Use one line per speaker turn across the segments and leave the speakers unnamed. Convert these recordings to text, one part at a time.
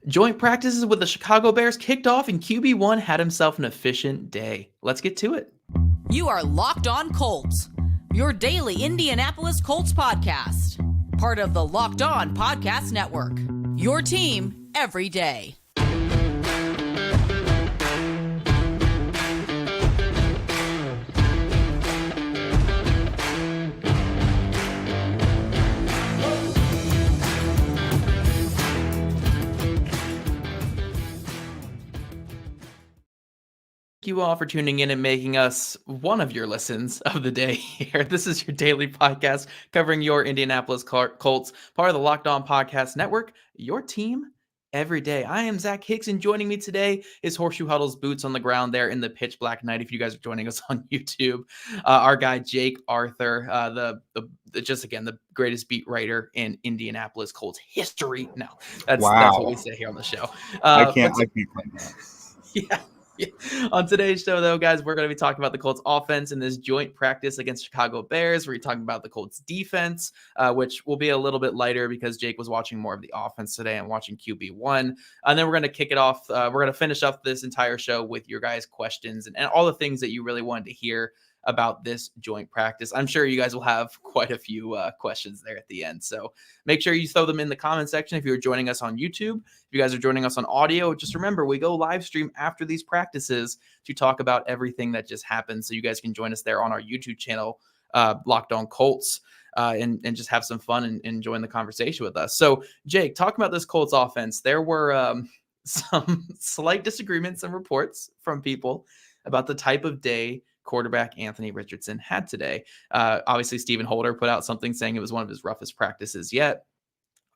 Joint practices with the Chicago Bears kicked off and QB1 had himself an efficient day. Let's get to it.
You are Locked On Colts, your daily Indianapolis Colts podcast. Part of the Locked On Podcast Network, your team every day.
You all for tuning in and making us one of your listens of the day here. This is your daily podcast covering your Indianapolis Colts, part of the Locked On Podcast Network, your team every day. I am Zach Hicks, and joining me today is Horseshoe Huddle's boots on the ground there in the pitch black night. If you guys are joining us on YouTube, our guy Jake Arthur, the greatest beat writer in Indianapolis Colts history. No, that's what we say here on the show.
I can't claim that.
Yeah. Yeah. On today's show, though, guys, we're going to be talking about the Colts offense in this joint practice against Chicago Bears. We're talking about the Colts defense, which will be a little bit lighter because Jake was watching more of the offense today and watching QB1. And then we're going to kick it off. We're going to finish up this entire show with your guys' questions and all the things that you really wanted to hear about this joint practice. I'm sure you guys will have quite a few questions there at the end. So make sure you throw them in the comment section if you're joining us on YouTube. If you guys are joining us on audio, just remember we go live stream after these practices to talk about everything that just happened. So you guys can join us there on our YouTube channel, Locked On Colts, and just have some fun and join the conversation with us. So Jake, talking about this Colts offense, there were some slight disagreements and reports from people about the type of day quarterback Anthony Richardson had today. Obviously, Stephen Holder put out something saying it was one of his roughest practices yet.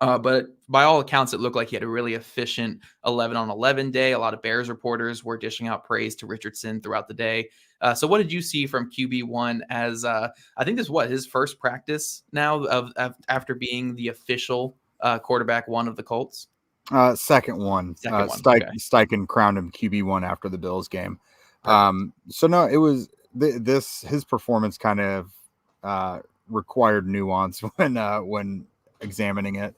But by all accounts, it looked like he had a really efficient 11-on-11 day. A lot of Bears reporters were dishing out praise to Richardson throughout the day. So what did you see from QB1 as I think this was his first practice now after being the official quarterback one of the Colts?
Second one. Steichen crowned him QB1 after the Bills game. So no, it was his performance kind of required nuance when examining it.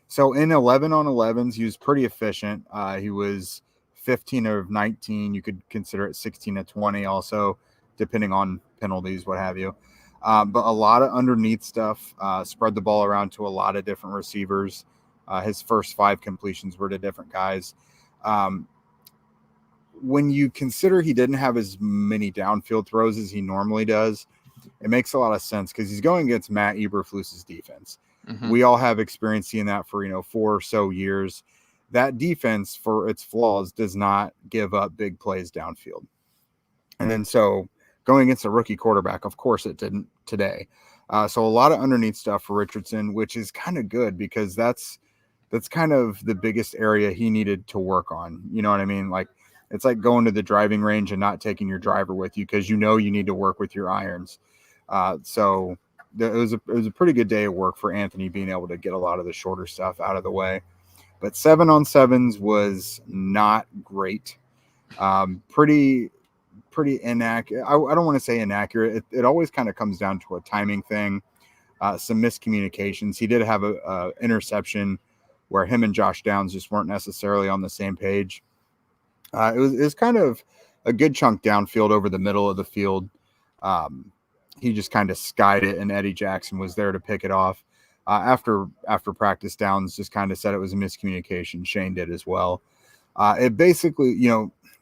So in 11-on-11s, he was pretty efficient. He was 15 of 19. You could consider it 16 of 20 also, depending on penalties, what have you. But a lot of underneath stuff, spread the ball around to a lot of different receivers. His first 5 completions were to different guys. When you consider he didn't have as many downfield throws as he normally does, it makes a lot of sense because he's going against Matt Eberflus's defense. Mm-hmm. We all have experience seeing that for 4 or so years. That defense, for its flaws, does not give up big plays downfield. And then so going against a rookie quarterback, of course it didn't today. So a lot of underneath stuff for Richardson, which is kind of good because that's kind of the biggest area he needed to work on. You know what I mean? Like, it's like going to the driving range and not taking your driver with you because you need to work with your irons. So it was a pretty good day of work for Anthony being able to get a lot of the shorter stuff out of the way. But 7-on-7s was not great. Pretty inaccurate. I don't want to say inaccurate. It always kind of comes down to a timing thing, some miscommunications. He did have a interception where him and Josh Downs just weren't necessarily on the same page. It was kind of a good chunk downfield over the middle of the field. He just kind of skied it, and Eddie Jackson was there to pick it off. After practice, Downs just kind of said it was a miscommunication. Shane did as well. It basically,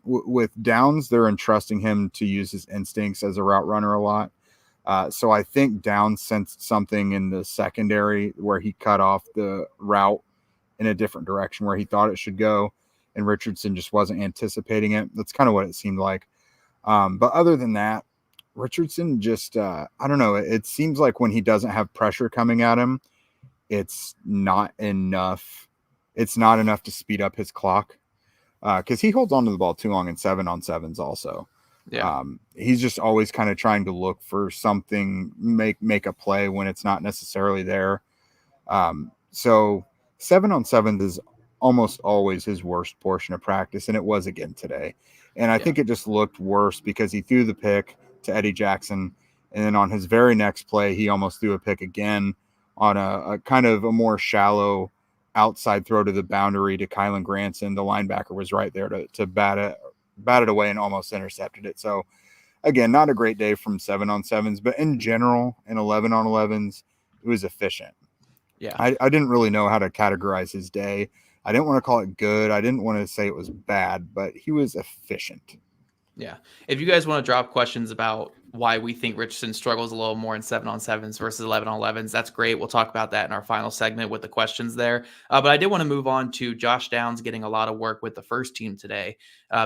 with Downs, they're entrusting him to use his instincts as a route runner a lot. So I think Downs sensed something in the secondary where he cut off the route in a different direction where he thought it should go. And Richardson just wasn't anticipating it. That's kind of what it seemed like. But other than that, Richardson just, I don't know. It seems like when he doesn't have pressure coming at him, it's not enough. It's not enough to speed up his clock because he holds on to the ball too long in 7-on-7s also.
Yeah.
He's just always kind of trying to look for something, make a play when it's not necessarily there. So 7-on-7s is almost always his worst portion of practice, and it was again today. And I think it just looked worse because he threw the pick to Eddie Jackson, and then on his very next play, he almost threw a pick again on a kind of a more shallow outside throw to the boundary to Kylan Granson. The linebacker was right there to bat it away and almost intercepted it. So again, not a great day from 7-on-7s, but in general, in 11-on-11s, it was efficient.
Yeah.
I didn't really know how to categorize his day. I didn't want to call it good. I didn't want to say it was bad, but he was efficient.
Yeah. If you guys want to drop questions about why we think Richardson struggles a little more in 7-on-7s versus 11-on-11s, that's great. We'll talk about that in our final segment with the questions there. But I did want to move on to Josh Downs getting a lot of work with the first team today,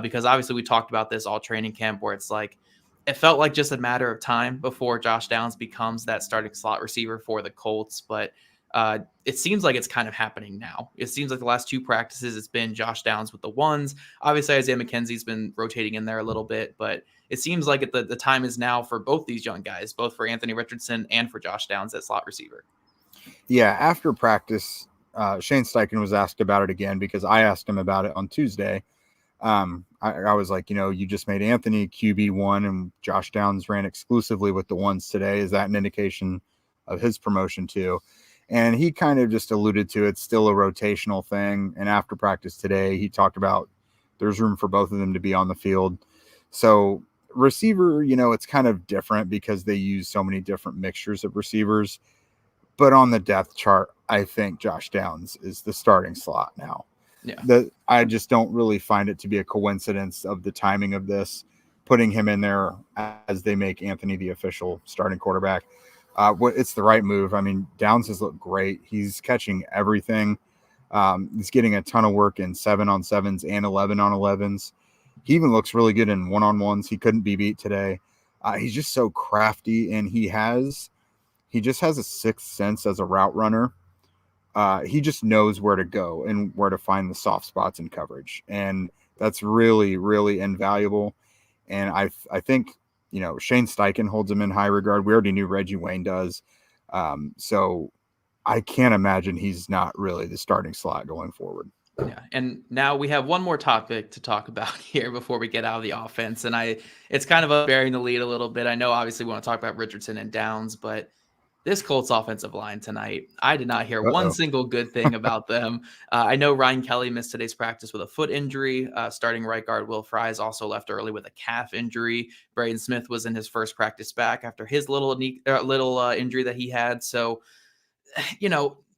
because obviously we talked about this all training camp where it's like, it felt like just a matter of time before Josh Downs becomes that starting slot receiver for the Colts. But it seems like it's kind of happening now. It seems like the last 2 practices, it's been Josh Downs with the ones. Obviously, Isaiah McKenzie's been rotating in there a little bit, but it seems like the time is now for both these young guys, both for Anthony Richardson and for Josh Downs at slot receiver.
Yeah, after practice, Shane Steichen was asked about it again because I asked him about it on Tuesday. I was like, you just made Anthony QB1 and Josh Downs ran exclusively with the ones today. Is that an indication of his promotion too? And he kind of just alluded to it's still a rotational thing. And after practice today, he talked about there's room for both of them to be on the field. So receiver, it's kind of different because they use so many different mixtures of receivers. But on the depth chart, I think Josh Downs is the starting slot now.
Yeah.
I just don't really find it to be a coincidence of the timing of this, putting him in there as they make Anthony the official starting quarterback. It's the right move. I mean, Downs has looked great. He's catching everything. He's getting a ton of work in 7-on-7s and 11-on-11s. He even looks really good in 1-on-1s. He couldn't be beat today. He's just so crafty, and he just has a sixth sense as a route runner. He just knows where to go and where to find the soft spots in coverage. And that's really, really invaluable. And I think, Shane Steichen holds him in high regard. We already knew Reggie Wayne does. So I can't imagine he's not really the starting slot going forward.
Yeah. And now we have one more topic to talk about here before we get out of the offense. And it's kind of bearing the lead a little bit. I know obviously we want to talk about Richardson and Downs, but this Colts offensive line tonight, I did not hear one single good thing about them. I know Ryan Kelly missed today's practice with a foot injury. Starting right guard Will Fries also left early with a calf injury. Braden Smith was in his first practice back after his little injury that he had. So,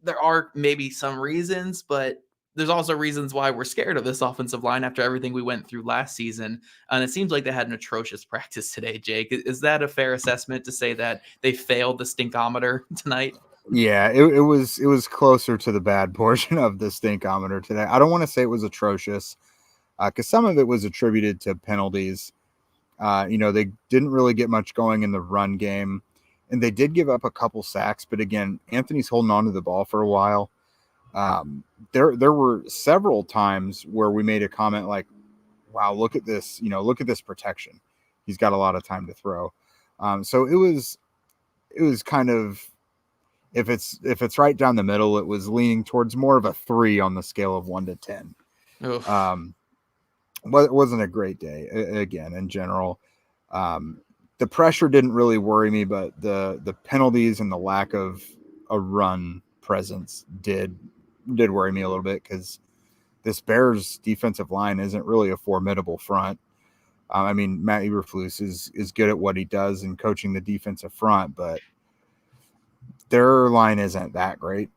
there are maybe some reasons, but there's also reasons why we're scared of this offensive line after everything we went through last season. And it seems like they had an atrocious practice today, Jake. Is that a fair assessment to say that they failed the stinkometer tonight?
Yeah, it was closer to the bad portion of the stinkometer today. I don't want to say it was atrocious because some of it was attributed to penalties. They didn't really get much going in the run game, and they did give up a couple sacks. But again, Anthony's holding on to the ball for a while. There were several times where we made a comment like, wow, look at this, look at this protection. He's got a lot of time to throw. So it was kind of, if it's right down the middle, it was leaning towards more of a 3 on the scale of 1 to 10. Well, it wasn't a great day again, in general. The pressure didn't really worry me, but the penalties and the lack of a run presence did worry me a little bit because this Bears defensive line isn't really a formidable front. I mean, Matt Eberflus is good at what he does in coaching the defensive front, but their line isn't that great.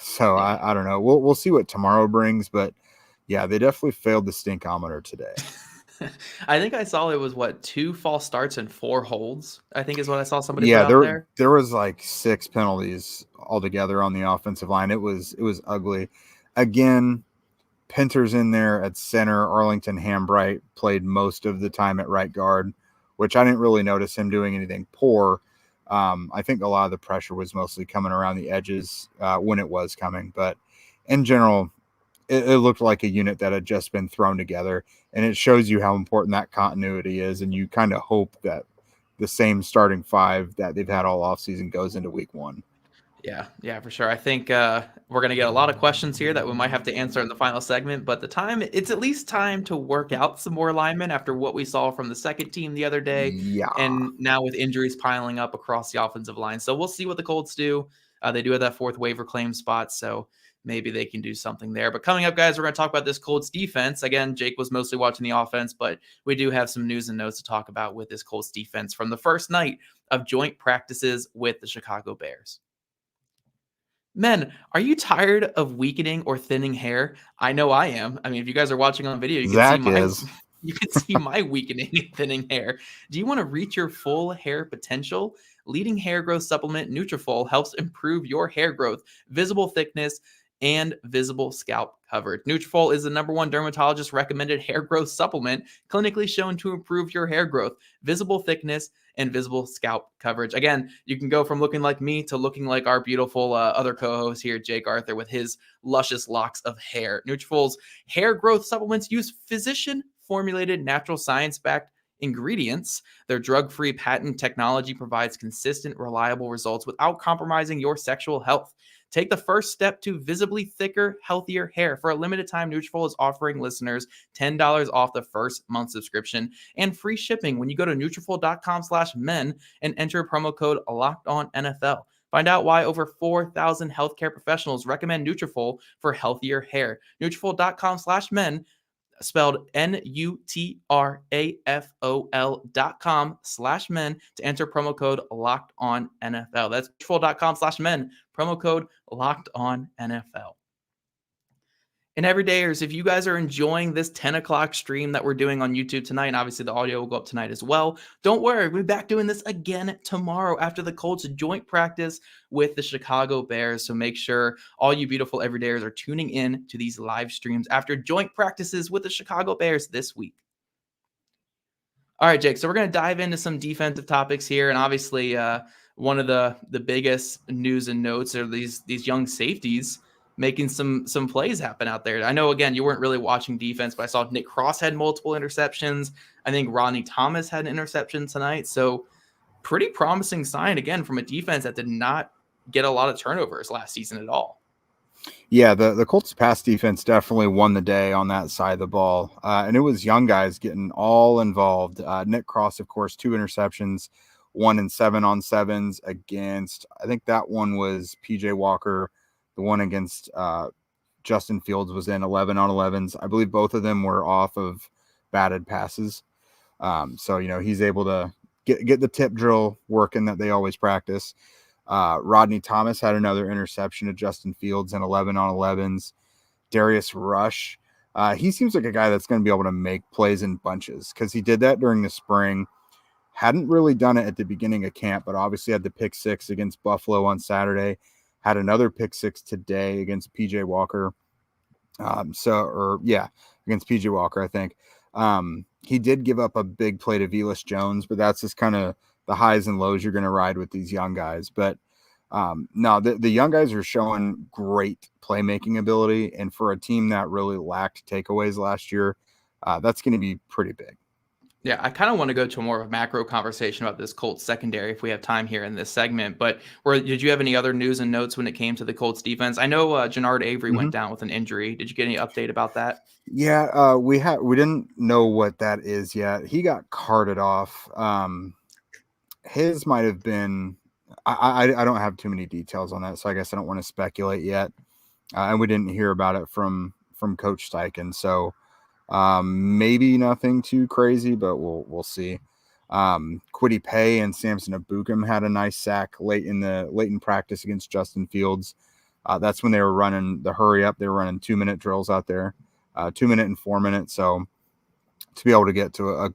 So I don't know. We'll see what tomorrow brings, but yeah, they definitely failed the stinkometer today.
I think I saw it was 2 false starts and 4 holds, I think is what I saw somebody put out there.
There was like 6 penalties altogether on the offensive line. It was ugly. Again, Pinter's in there at center. Arlington Hambright played most of the time at right guard, which I didn't really notice him doing anything poor. I think a lot of the pressure was mostly coming around the edges when it was coming. But in general, it looked like a unit that had just been thrown together, and it shows you how important that continuity is. And you kind of hope that the same starting 5 that they've had all offseason goes into week 1.
Yeah, for sure. I think we're going to get a lot of questions here that we might have to answer in the final segment, but it's at least time to work out some more linemen after what we saw from the second team the other day.
Yeah.
And now with injuries piling up across the offensive line. So we'll see what the Colts do. They do have that 4th waiver claim spot. So maybe they can do something there. But coming up, guys, we're going to talk about this Colts defense. Again, Jake was mostly watching the offense, but we do have some news and notes to talk about with this Colts defense from the first night of joint practices with the Chicago Bears. Men, are you tired of weakening or thinning hair? I know I am. I mean, if you guys are watching on video,
Zach is.
you can see my weakening and thinning hair. Do you want to reach your full hair potential? Leading hair growth supplement Nutrafol helps improve your hair growth, visible thickness, and visible scalp coverage. Nutrafol is the #1 dermatologist recommended hair growth supplement, clinically shown to improve your hair growth, visible thickness, and visible scalp coverage. Again, you can go from looking like me to looking like our beautiful other co-host here, Jake Arthur, with his luscious locks of hair. Nutrafol's hair growth supplements use physician-formulated, natural science-backed ingredients. Their drug-free patent technology provides consistent, reliable results without compromising your sexual health. Take the first step to visibly thicker, healthier hair. For a limited time, Nutrafol is offering listeners $10 off the first month subscription and free shipping when you go to Nutrafol.com/men and enter promo code LOCKEDONNFL. Find out why over 4,000 healthcare professionals recommend Nutrafol for healthier hair. Nutrafol.com/men, spelled Nutrafol.com/men to enter promo code LOCKEDONNFL. That's Nutrafol.com/men, promo code LOCKEDONNFL. And everydayers, if you guys are enjoying this 10 o'clock stream that we're doing on YouTube tonight, and obviously the audio will go up tonight as well, don't worry, we'll be back doing this again tomorrow after the Colts joint practice with the Chicago Bears. So make sure all you beautiful everydayers are tuning in to these live streams after joint practices with the Chicago Bears this week. All right, Jake, so we're going to dive into some defensive topics here. And obviously, one of the biggest news and notes are these young safeties making some plays happen out there. I know, again, you weren't really watching defense, but I saw Nick Cross had multiple interceptions. I think Rodney Thomas had an interception tonight. So pretty promising sign, again, from a defense that did not get a lot of turnovers last season at all.
Yeah, the Colts pass defense definitely won the day on that side of the ball. And it was young guys getting all involved. Nick Cross, of course, 2 interceptions, 1 in 7-on-7s against, I think that one was PJ Walker. The one against Justin Fields was in 11-on-11s. I believe both of them were off of batted passes. So, he's able to get the tip drill working that they always practice. Rodney Thomas had another interception to Justin Fields in 11-on-11s. Darius Rush, he seems like a guy that's going to be able to make plays in bunches because he did that during the spring. Hadn't really done it at the beginning of camp, but obviously had the pick 6 against Buffalo on Saturday. Had another pick 6 today against PJ Walker. Against PJ Walker, I think. He did give up a big play to Velus Jones, but that's just kind of the highs and lows you're going to ride with these young guys. But the young guys are showing great playmaking ability. And for a team that really lacked takeaways last year, that's going to be pretty big.
Yeah, I kind of want to go to more of a macro conversation about this Colts secondary if we have time here in this segment. But did you have any other news and notes when it came to the Colts defense? I know Jannard Avery went down with an injury. Did you get any update about that?
Yeah, we didn't know what that is yet. He got carted off. His might have been. I don't have too many details on that, so I guess I don't want to speculate yet. And we didn't hear about it from Coach Steichen, so. Maybe nothing too crazy, but we'll see. Kwity Paye and Samson Ebukam had a nice sack late in practice against Justin Fields. That's when they were running the hurry up. They were running 2-minute drills out there, 2 minute and 4 minutes. So to be able to get to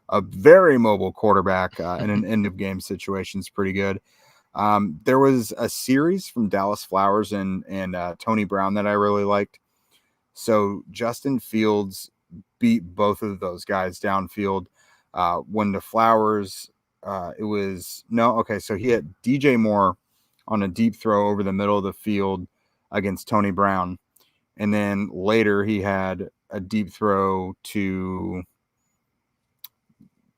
a very mobile quarterback in an end of game situation is pretty good. There was a series from Dallas Flowers and Tony Brown that I really liked. So Justin Fields beat both of those guys downfield. When the Flowers, so he had DJ Moore on a deep throw over the middle of the field against Tony Brown. And then later he had a deep throw to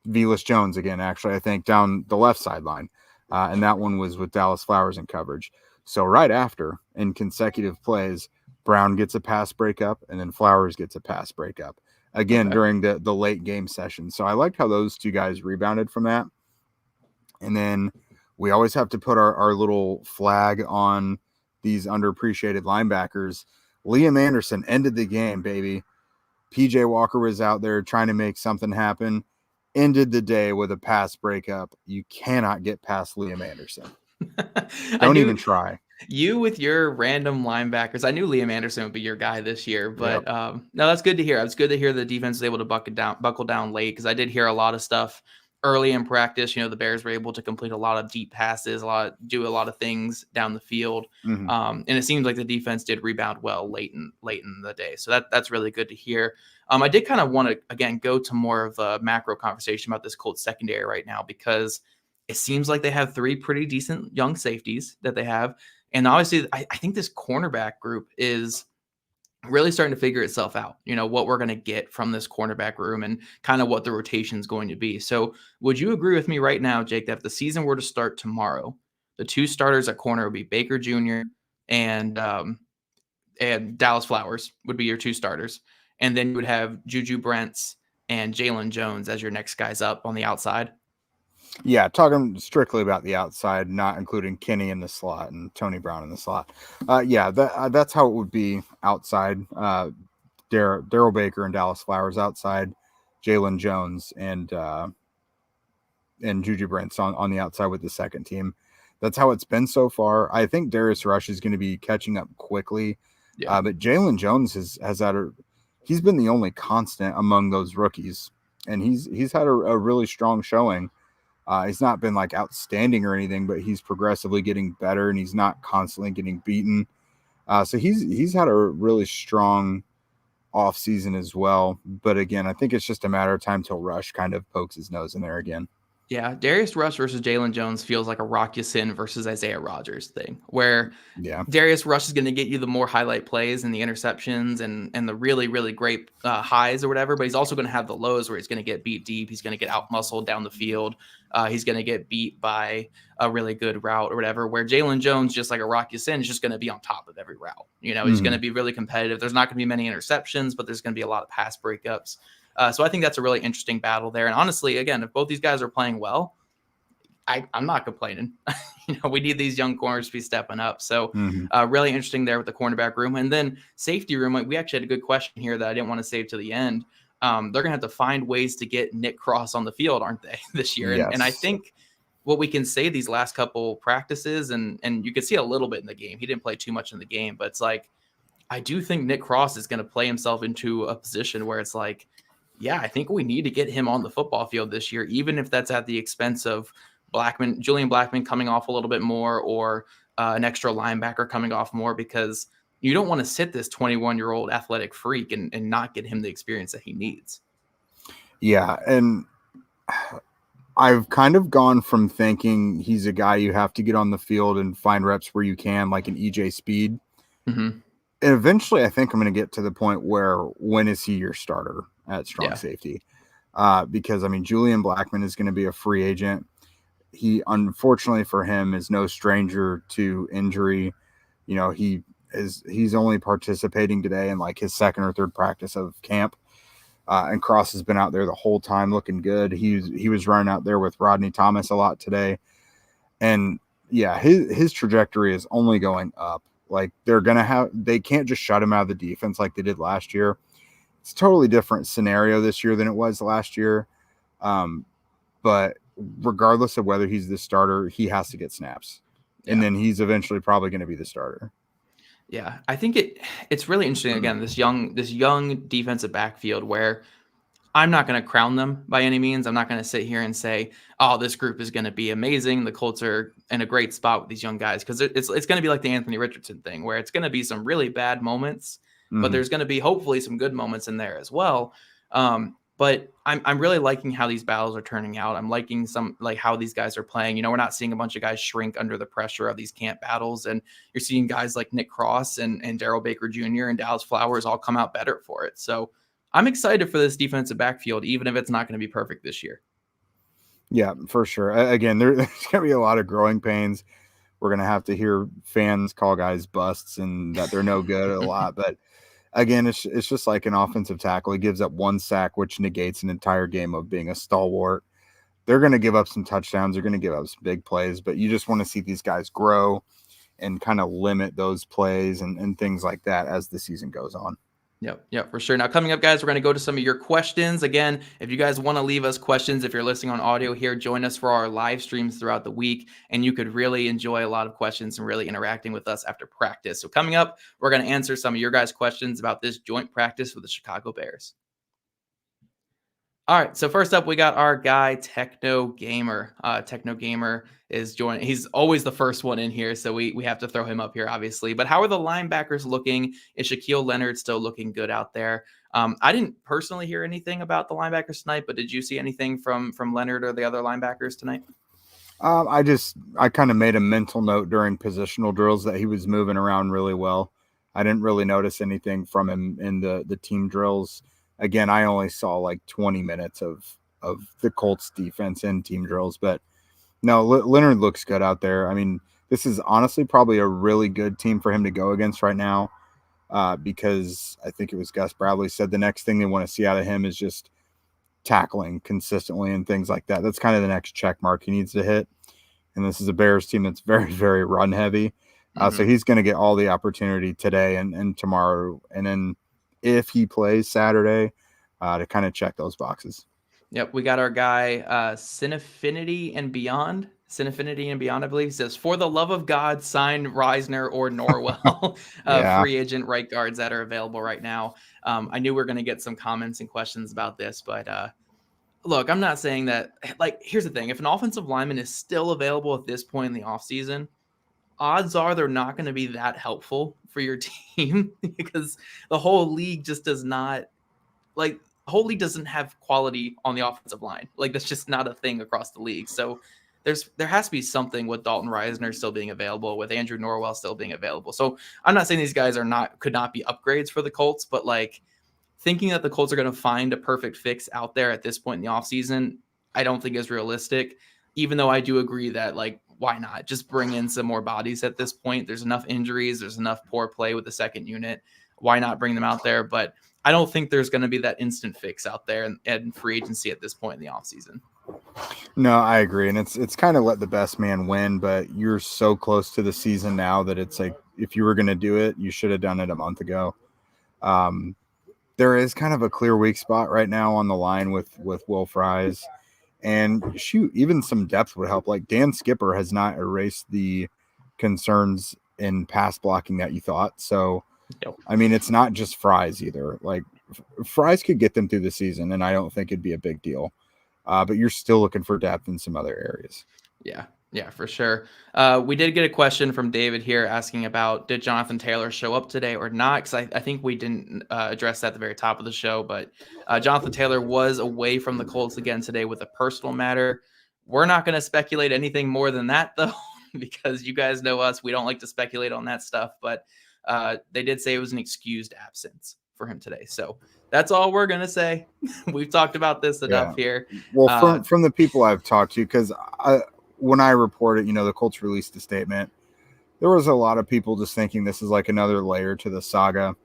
Velus Jones again, actually, I think down the left sideline. And that one was with Dallas Flowers in coverage. So right after, in consecutive plays, Brown gets a pass breakup, and then Flowers gets a pass breakup again during the late game session. So I liked how those two guys rebounded from that. And then we always have to put our little flag on these underappreciated linebackers. Liam Anderson ended the game, baby. PJ Walker was out there trying to make something happen. Ended the day with a pass breakup. You cannot get past Liam Anderson. Don't even try.
You with your random linebackers. I knew Liam Anderson would be your guy this year, but no, that's good to hear. It's good to hear the defense was able to buckle down late, because I did hear a lot of stuff early in practice. The Bears were able to complete a lot of deep passes, do a lot of things down the field, and it seems like the defense did rebound well late in the day. So that's really good to hear. I did kind of want to again go to more of a macro conversation about this Colts secondary right now, because it seems like they have 3 pretty decent young safeties that they have. And obviously, I think this cornerback group is really starting to figure itself out, what we're going to get from this cornerback room and kind of what the rotation is going to be. So would you agree with me right now, Jake, that if the season were to start tomorrow, the 2 starters at corner would be Baker Jr. and Dallas Flowers would be your 2 starters. And then you would have Juju Brents and Jalen Jones as your next guys up on the outside?
Yeah, talking strictly about the outside, not including Kenny in the slot and Tony Brown in the slot. That's how it would be outside. Darryl Baker and Dallas Flowers outside, Jalen Jones and Juju Brents on the outside with the second team. That's how it's been so far. I think Darius Rush is going to be catching up quickly, but Jalen Jones he's been the only constant among those rookies, and he's had a really strong showing. He's not been like outstanding or anything, but he's progressively getting better, and he's not constantly getting beaten. So he's had a really strong off season as well. But again, I think it's just a matter of time till Rush kind of pokes his nose in there again.
Yeah, Darius Rush versus Jalen Jones feels like a Rock Ya-Sin versus Isaiah Rodgers thing, where Darius Rush is going to get you the more highlight plays and the interceptions and the really, really great highs or whatever, but he's also going to have the lows where he's going to get beat deep. He's going to get out-muscled down the field. He's going to get beat by a really good route or whatever, where Jalen Jones, just like a Rock Ya-Sin, is just going to be on top of every route. He's going to be really competitive. There's not going to be many interceptions, but there's going to be a lot of pass breakups. So I think that's a really interesting battle there. And honestly, again, if both these guys are playing well, I'm not complaining. We need these young corners to be stepping up. So really interesting there with the cornerback room. And then safety room, we actually had a good question here that I didn't want to save to the end. They're going to have to find ways to get Nick Cross on the field, aren't they, this year?
Yes.
And I think what we can say these last couple practices, and you could see a little bit in the game. He didn't play too much in the game, but it's like, I do think Nick Cross is going to play himself into a position where it's like, yeah, I think we need to get him on the football field this year, even if that's at the expense of Julian Blackman coming off a little bit more, or an extra linebacker coming off more, because you don't want to sit this 21-year-old athletic freak and not get him the experience that he needs.
Yeah, and I've kind of gone from thinking he's a guy you have to get on the field and find reps where you can, like an EJ Speed. And eventually I think I'm going to get to the point where, when is he your starter at strong safety? Because, Julian Blackman is going to be a free agent. He, unfortunately for him, is no stranger to injury. He's only participating today in like his second or third practice of camp. And Cross has been out there the whole time looking good. He was running out there with Rodney Thomas a lot today. And yeah, his trajectory is only going up. Like, they can't just shut him out of the defense like they did last year. It's a totally different scenario this year than it was last year. But regardless of whether he's the starter, he has to get snaps. And then he's eventually probably going to be the starter.
Yeah, I think it's really interesting, again, this young defensive backfield, where I'm not going to crown them by any means. I'm not going to sit here and say, oh, this group is going to be amazing. The Colts are in a great spot with these young guys, because it's going to be like the Anthony Richardson thing, where it's going to be some really bad moments, but there's going to be hopefully some good moments in there as well. But I'm really liking how these battles are turning out. I'm liking how these guys are playing. We're not seeing a bunch of guys shrink under the pressure of these camp battles, and you're seeing guys like Nick Cross and Darryl Baker Jr. and Dallas Flowers all come out better for it. So I'm excited for this defensive backfield, even if it's not going to be perfect this year. Yeah,
for sure. Again, there's going to be a lot of growing pains. We're going to have to hear fans call guys busts and that they're no good a lot. But again, it's just like an offensive tackle. He gives up one sack, which negates an entire game of being a stalwart. They're going to give up some touchdowns. They're going to give up some big plays. But you just want to see these guys grow and kind of limit those plays and things like that as the season goes on.
Yep, for sure. Now, coming up, guys, we're going to go to some of your questions. Again, if you guys want to leave us questions, if you're listening on audio here, join us for our live streams throughout the week, and you could really enjoy a lot of questions and really interacting with us after practice. So coming up, we're going to answer some of your guys' questions about this joint practice with the Chicago Bears. All right, so first up, we got our guy, Techno Gamer. Techno Gamer is joining. He's always the first one in here, so we have to throw him up here, obviously. But how are the linebackers looking? Is Shaquille Leonard still looking good out there? I didn't personally hear anything about the linebackers tonight, but did you see anything from Leonard or the other linebackers tonight?
I kind of made a mental note during positional drills that he was moving around really well. I didn't really notice anything from him in the team drills. Again, I only saw like 20 minutes of the Colts defense in team drills, but no, Leonard looks good out there. I mean, this is honestly probably a really good team for him to go against right now, because I think it was Gus Bradley said the next thing they want to see out of him is just tackling consistently and things like that. That's kind of the next check mark he needs to hit. And this is a Bears team that's very, very run heavy. So he's going to get all the opportunity today and tomorrow. And then if he plays Saturday, to kind of check those boxes.
Yep, we got our guy, Cinefinity and Beyond. Cinefinity and Beyond, I believe. He says, for the love of God, sign Reisner or Norwell, free agent right guards that are available right now. I knew we were going to get some comments and questions about this, but look, I'm not saying that. Like, here's the thing. If an offensive lineman is still available at this point in the offseason, odds are they're not going to be that helpful for your team because the whole league just does not, like, the whole league doesn't have quality on the offensive line. Like, that's just not a thing across the league. So there has to be something with Dalton Reisner still being available, with Andrew Norwell still being available. So I'm not saying these guys could not be upgrades for the Colts, but like thinking that the Colts are going to find a perfect fix out there at this point in the offseason, I don't think is realistic, even though I do agree that, like, why not just bring in some more bodies at this point? There's enough injuries. There's enough poor play with the second unit. Why not bring them out there? But I don't think there's going to be that instant fix out there and free agency at this point in the offseason.
No, I agree. And it's kind of let the best man win, but you're so close to the season now that it's like, if you were going to do it, you should have done it a month ago. There is kind of a clear weak spot right now on the line with Will Fries. And shoot, even some depth would help. Like, Dan Skipper has not erased the concerns in pass blocking that you thought. So, I mean, it's not just Fries either. Like, Fries could get them through the season, and I don't think it'd be a big deal. But you're still looking for depth in some other areas.
Yeah, for sure. We did get a question from David here asking about, did Jonathan Taylor show up today or not? Because I think we didn't address that at the very top of the show. But Jonathan Taylor was away from the Colts again today with a personal matter. We're not going to speculate anything more than that, though, because you guys know us. We don't like to speculate on that stuff. But they did say it was an excused absence for him today. So that's all we're going to say. We've talked about this enough here.
Well, from the people I've talked to, because when I reported, the Colts released a statement, there was a lot of people just thinking this is like another layer to the saga.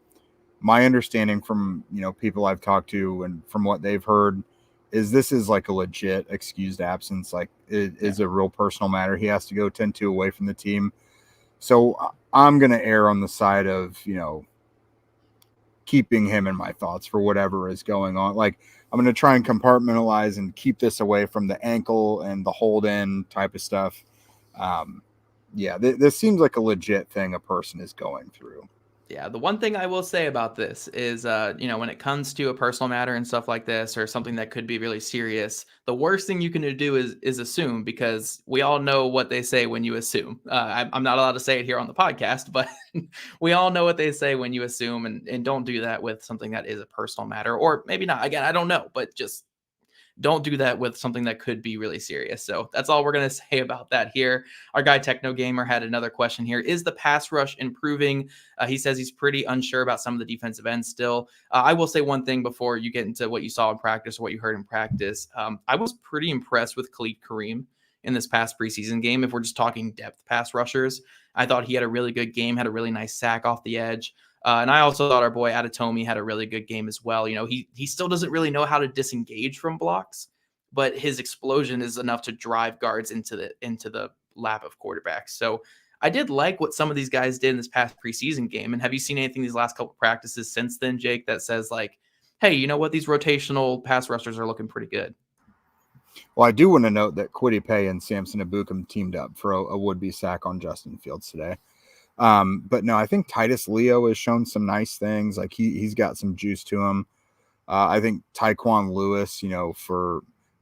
My understanding from, people I've talked to and from what they've heard is this is like a legit excused absence. Like, it is a real personal matter. He has to go 10-2 away from the team. So I'm going to err on the side of, keeping him in my thoughts for whatever is going on. Like, I'm going to try and compartmentalize and keep this away from the ankle and the hold in type of stuff. This seems like a legit thing a person is going through.
Yeah, the one thing I will say about this is, when it comes to a personal matter and stuff like this, or something that could be really serious, the worst thing you can do is assume, because we all know what they say when you assume. I'm not allowed to say it here on the podcast, but we all know what they say when you assume, and don't do that with something that is a personal matter, or maybe not. Again, I don't know, but just don't do that with something that could be really serious. So that's all we're going to say about that here. Our guy Techno Gamer had another question here. Is the pass rush improving? He says he's pretty unsure about some of the defensive ends still. I will say one thing before you get into what you saw in practice or what you heard in practice. I was pretty impressed with Khalid Kareem in this past preseason game. If we're just talking depth pass rushers, I thought he had a really good game, had a really nice sack off the edge. And I also thought our boy Adetomi had a really good game as well. He still doesn't really know how to disengage from blocks, but his explosion is enough to drive guards into the lap of quarterbacks. So I did like what some of these guys did in this past preseason game. And have you seen anything these last couple practices since then, Jake, that says like, hey, you know what? These rotational pass rushers are looking pretty good.
Well, I do want to note that Kwity Paye and Samson Ebukam teamed up for a would-be sack on Justin Fields today. But no, I think Titus Leo has shown some nice things. Like he's got some juice to him. I think Tyquan Lewis,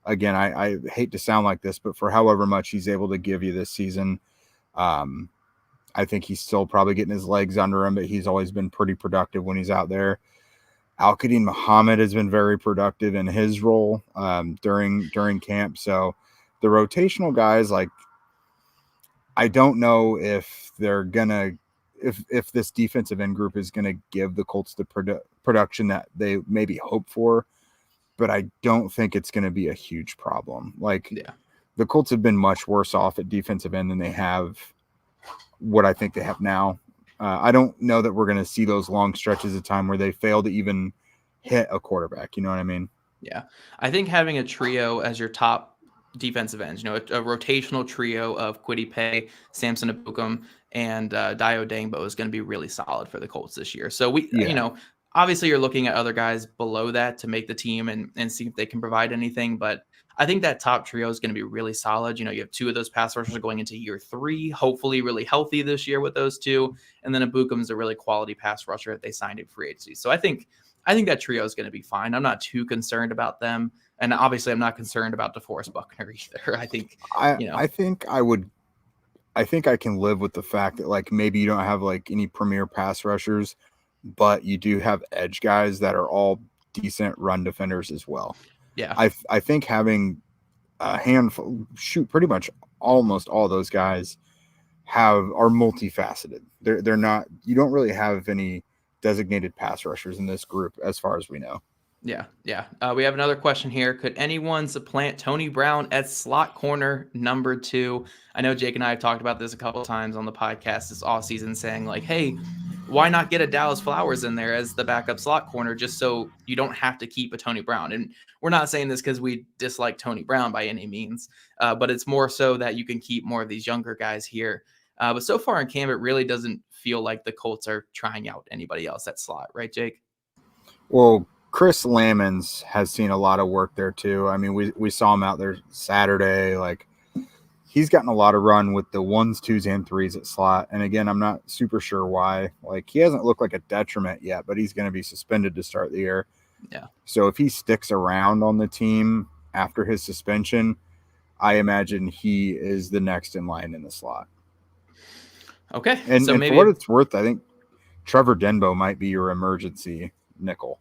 again, I hate to sound like this, but for however much he's able to give you this season, I think he's still probably getting his legs under him, but he's always been pretty productive when he's out there. Al-Qadim Muhammad has been very productive in his role during camp. So the rotational guys, like, I don't know if they're gonna if this defensive end group is gonna give the Colts the production that they maybe hope for, but I don't think it's gonna be a huge problem. Like, the Colts have been much worse off at defensive end than they have what I think they have now. I don't know that we're going to see those long stretches of time where they fail to even hit a quarterback. You know what I mean?
Yeah. I think having a trio as your top defensive ends, a rotational trio of Kwity Paye, Samson Ebukam, and Dio Dangbo is going to be really solid for the Colts this year. So obviously you're looking at other guys below that to make the team and see if they can provide anything. But I think that top trio is going to be really solid. You have two of those pass rushers going into year 3, hopefully really healthy this year with those two. And then Ebukam is a really quality pass rusher that they signed in free agency. So I think that trio is going to be fine. I'm not too concerned about them. And obviously I'm not concerned about DeForest Buckner either. I think I can live with the fact that, like, maybe you don't have like any premier pass rushers, but you do have edge guys that are all decent run defenders as well. Yeah.
I think having a handful, pretty much almost all those guys are multifaceted. They're not, you don't really have any designated pass rushers in this group as far as we know.
Yeah. We have another question here. Could anyone supplant Tony Brown at slot corner number 2? I know Jake and I have talked about this a couple of times on the podcast this offseason, saying like, hey, why not get a Dallas Flowers in there as the backup slot corner just so you don't have to keep a Tony Brown? And we're not saying this because we dislike Tony Brown by any means, but it's more so that you can keep more of these younger guys here. But so far in camp, it really doesn't feel like the Colts are trying out anybody else at slot, right, Jake?
Well, Chris Lamons has seen a lot of work there too. I mean, we saw him out there Saturday. Like, he's gotten a lot of run with the 1s, 2s, and 3s at slot. And again, I'm not super sure why. Like, he hasn't looked like a detriment yet, but he's going to be suspended to start the year.
Yeah. So
if he sticks around on the team after his suspension, I imagine he is the next in line in the slot.
Okay.
And for what it's worth, I think Trevor Denbo might be your emergency nickel.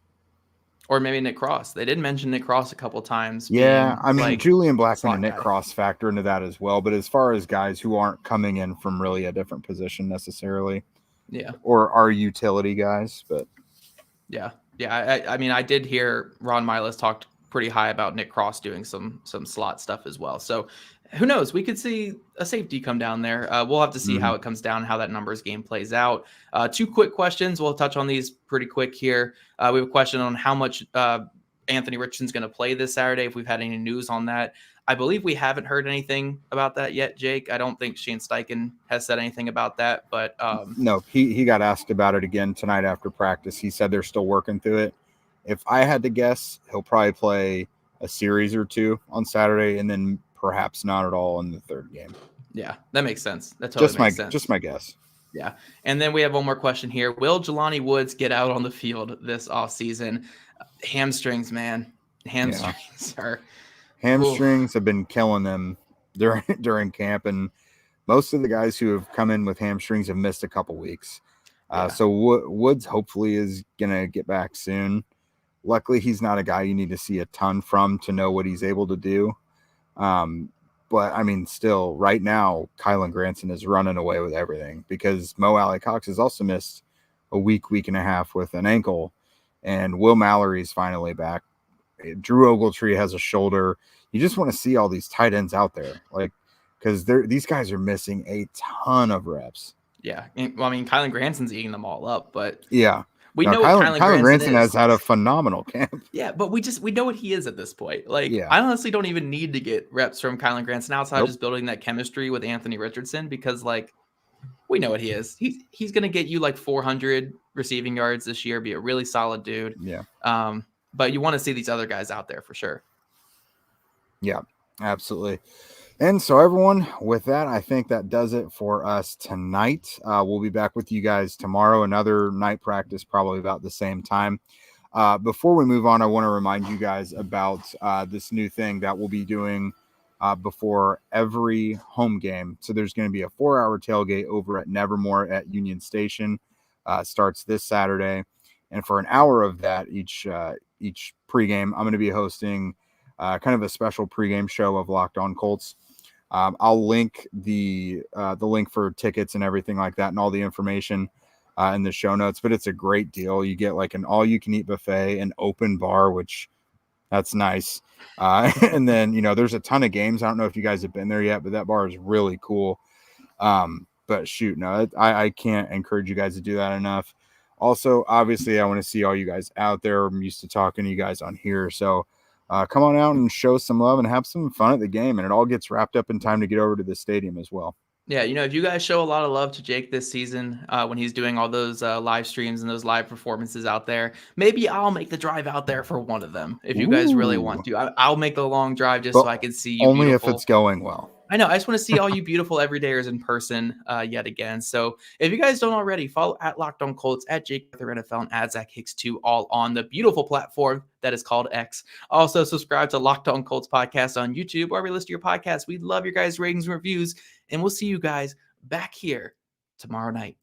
Or maybe Nick Cross. They did mention Nick Cross a couple times.
Yeah, I mean, Julian Blackman and Nick Cross factor into that as well. But as far as guys who aren't coming in from really a different position necessarily, or are utility guys, but
I mean, I did hear Ron Miles talked pretty high about Nick Cross doing some slot stuff as well. So who knows? We could see a safety come down there. We'll have to see how it comes down, how that numbers game plays out. 2 quick questions. We'll touch on these pretty quick here. We have a question on how much Anthony Richardson's going to play this Saturday, if we've had any news on that. I believe we haven't heard anything about that yet, Jake. I don't think Shane Steichen has said anything about that. But
no, he got asked about it again tonight after practice. He said they're still working through it. If I had to guess, he'll probably play a series or 2 on Saturday and then perhaps not at all in the 3rd game.
Yeah, that makes sense. That totally makes sense.
Just my guess.
Yeah. And then we have one more question here. Will Jelani Woods get out on the field this offseason? Hamstrings, man. Hamstrings
have been killing them during camp, and most of the guys who have come in with hamstrings have missed a couple weeks. So Woods hopefully is going to get back soon. Luckily, he's not a guy you need to see a ton from to know what he's able to do. But I mean, still right now, Kylan Granson is running away with everything because Mo Alley-Cox has also missed a week and a half with an ankle, and Will Mallory's finally back. Drew Ogletree has a shoulder. You just want to see all these tight ends out there, like, because these guys are missing a ton of reps.
Yeah. Well, I mean, Kylan Granson's eating them all up, but
we know Kylan Granson has had a phenomenal camp.
Yeah, but we know what he is at this point. Like, I honestly don't even need to get reps from Kylan Granson outside of just building that chemistry with Anthony Richardson, because like We know what he is. He's going to get you like 400 receiving yards this year, be a really solid dude.
Yeah.
But you want to see these other guys out there for sure.
Yeah, absolutely. And so everyone, with that, I think that does it for us tonight. We'll be back with you guys tomorrow, another night practice, probably about the same time. Before we move on, I want to remind you guys about this new thing that we'll be doing before every home game. So there's going to be a 4-hour tailgate over at Nevermore at Union Station. Starts this Saturday. And for an hour of that, each pregame, I'm going to be hosting kind of a special pregame show of Locked On Colts. I'll link the link for tickets and everything like that and all the information in the show notes, but it's a great deal. You get like an all-you-can-eat buffet, an open bar, which that's nice. And then, there's a ton of games. I don't know if you guys have been there yet, but that bar is really cool. But shoot, no, I can't encourage you guys to do that enough. Also, obviously, I want to see all you guys out there. I'm used to talking to you guys on here. So come on out and show some love and have some fun at the game. And it all gets wrapped up in time to get over to the stadium as well.
Yeah, if you guys show a lot of love to Jake this season when he's doing all those live streams and those live performances out there, maybe I'll make the drive out there for one of them if you guys really want to. I'll make the long drive just so I can see you.
Only
beautiful.
If it's going well.
I know. I just want to see all you beautiful everydayers in person yet again. So if you guys don't already, follow at Locked On Colts, at Jake Arthur NFL, and at Zach Hicks 2, all on the beautiful platform that is called X. Also, subscribe to Locked On Colts podcast on YouTube or listen to your podcast. We love your guys' ratings and reviews, and we'll see you guys back here tomorrow night.